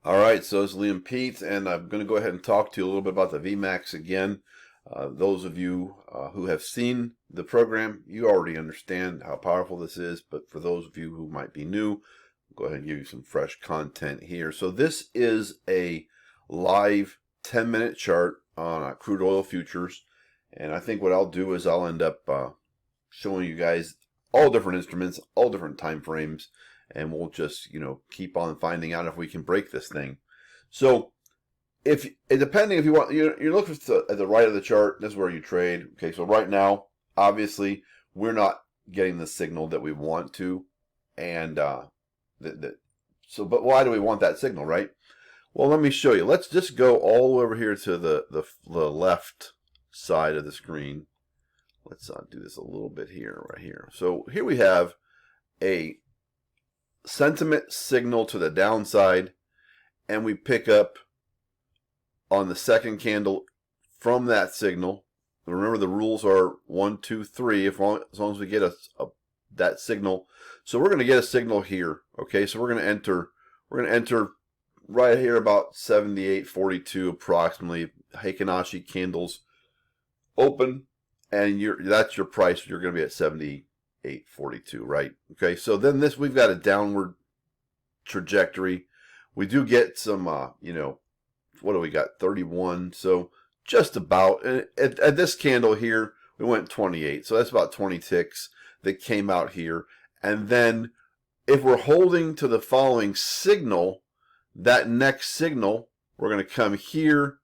All right, so it's Liam Pete, and I'm going to go ahead and talk to you a little bit about the vMAX again. Those of you who have seen the program, you already understand how powerful this is, but for those of you who might be new, I'll go ahead and give you some fresh content here. So this is a live 10-minute chart on crude oil futures, and I think what I'll do is I'll end up showing you guys all different instruments, all different time frames, and we'll just, keep on finding out if we can break this thing. So depending if you want, you're looking at the right of the chart, this is where you trade. Okay, so right now, obviously, we're not getting the signal that we want to. And but why do we want that signal, right? Well, let me show you. Let's just go all over here to the left side of the screen. Let's do this a little bit here, right here. So here we have a sentiment signal to the downside, and we pick up on the second candle from that signal. Remember, the rules are 1, 2, 3 as long as we get that signal. So we're going to get a signal here. Okay, so we're going to enter right here about 78.42 approximately. Heikinashi candles open, and that's your price. You're going to be at 78.42, right? Okay, so then we've got a downward trajectory. We do get some, what do we got? 31. So just about. At this candle here, we went 28. So that's about 20 ticks that came out here. And then if we're holding to the following signal, that next signal, we're going to come here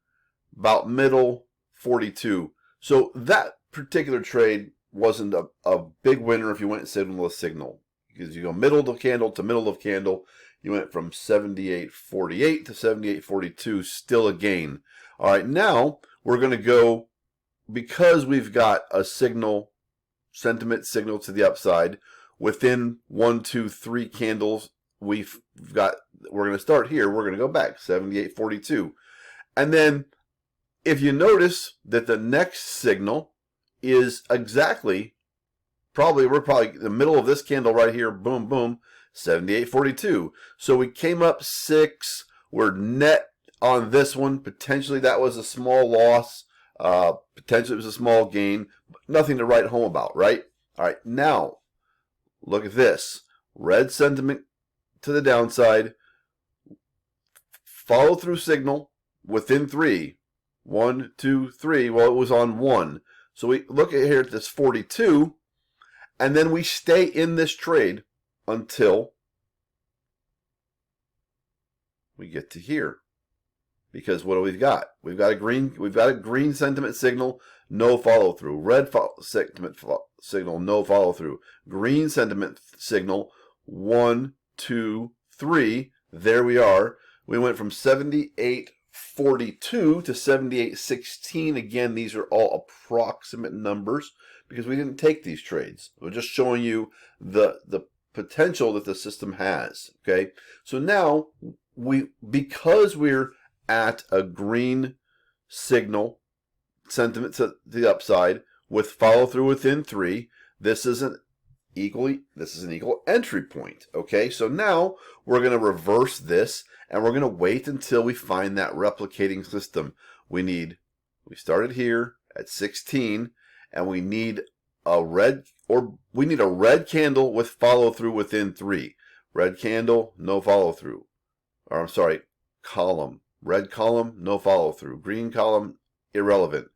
about middle 42. So that particular trade wasn't a big winner if you went signal to signal, because you go middle of candle to middle of candle, you went from 78.48 to 78.42, still a gain. All right, now we're going to go, because we've got a sentiment signal to the upside within 1, 2, 3 candles. We're going to start here. We're going to go back 78.42, and then if you notice that the next signal is exactly, we're probably the middle of this candle right here, boom, boom, 78.42. So we came up 6. We're net on this one. Potentially that was a small loss. Potentially it was a small gain. But nothing to write home about, right? All right, now look at this. Red sentiment to the downside. Follow through signal within 3. 1, 2, 3. Well, it was on 1. So we look at here at this 42, and then we stay in this trade until we get to here. Because what do we've got? We've got a green sentiment signal, no follow through. Red sentiment signal, no follow through. Green sentiment signal, 1, 2, 3. There we are. We went from 78.42 to 78.16. Again, these are all approximate numbers because we didn't take these trades. We're just showing you the potential that the system has. Okay, so now because we're at a green signal sentiment to the upside with follow through within 3, this is an equal entry point. Okay, so now we're going to reverse this, and we're going to wait until we find that replicating system. We started here at 16, and we need a red candle with follow through within 3. Red candle, no follow through. Or I'm sorry, column. Red column, no follow through. Green column, irrelevant.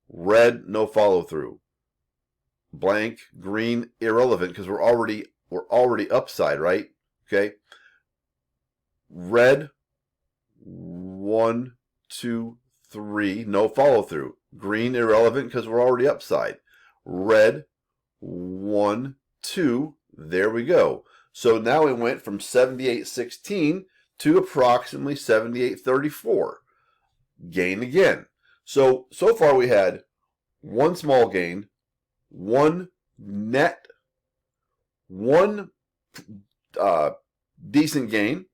Red, no follow through. Blank, green, irrelevant, because we're already upside, right? Okay. Red, 1, 2, 3, no follow through. Green, irrelevant, because we're already upside. Red, 1, 2, there we go. So now we went from 78.16 to approximately 78.34. Gain again. So far we had one small gain, one net, one decent gain,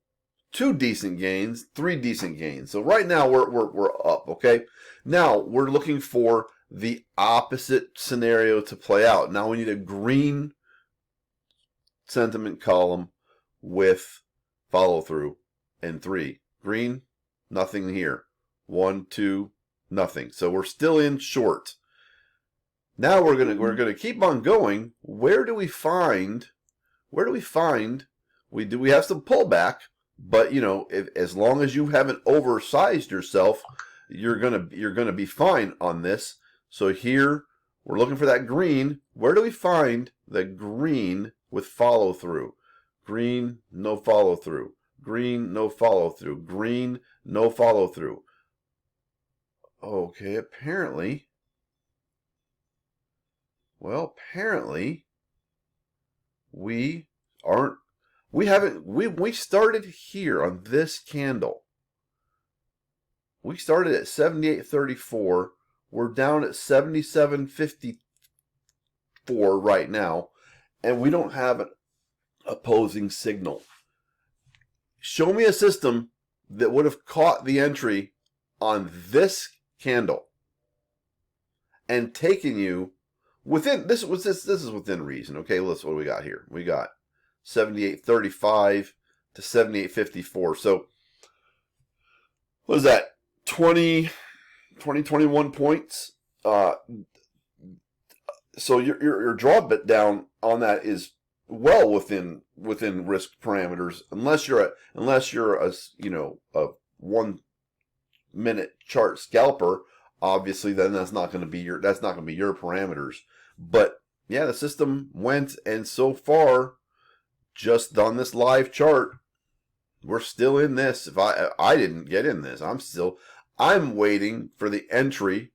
2 decent gains, 3 decent gains. So right now we're up, okay? Now we're looking for the opposite scenario to play out. Now we need a green sentiment column with follow through in 3. Green, nothing here. 1, 2, nothing. So we're still in short. Now we're gonna keep on going. Where do we find we have some pullback, but you know, as long as you haven't oversized yourself, you're gonna be fine on this. So here we're looking for that green. Where do we find the green with follow through? Green, no follow through. Green, no follow through. Green, no follow through. Okay, apparently we started here on this candle. We started at 78.34. We're down at 77.54 right now, and we don't have an opposing signal. Show me a system that would have caught the entry on this candle and taken you within this is within reason. Okay, let's what do we got here? We got 78.35 to 78.54. So what is that? 21 points. So your draw bit down on that is well within risk parameters, unless you're a you know, a 1 minute chart scalper. Obviously, then that's not going to be your parameters. But yeah, the system went, and so far, just on this live chart, we're still in this. If I didn't get in this, I'm waiting for the entry.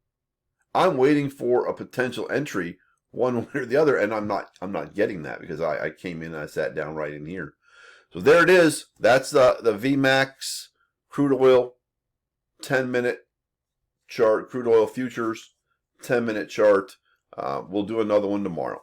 I'm waiting for a potential entry, one way or the other, and I'm not getting that because I came in and I sat down right in here. So there it is. That's the vMAX crude oil 10-minute chart, crude oil futures 10-minute chart. We'll do another one tomorrow.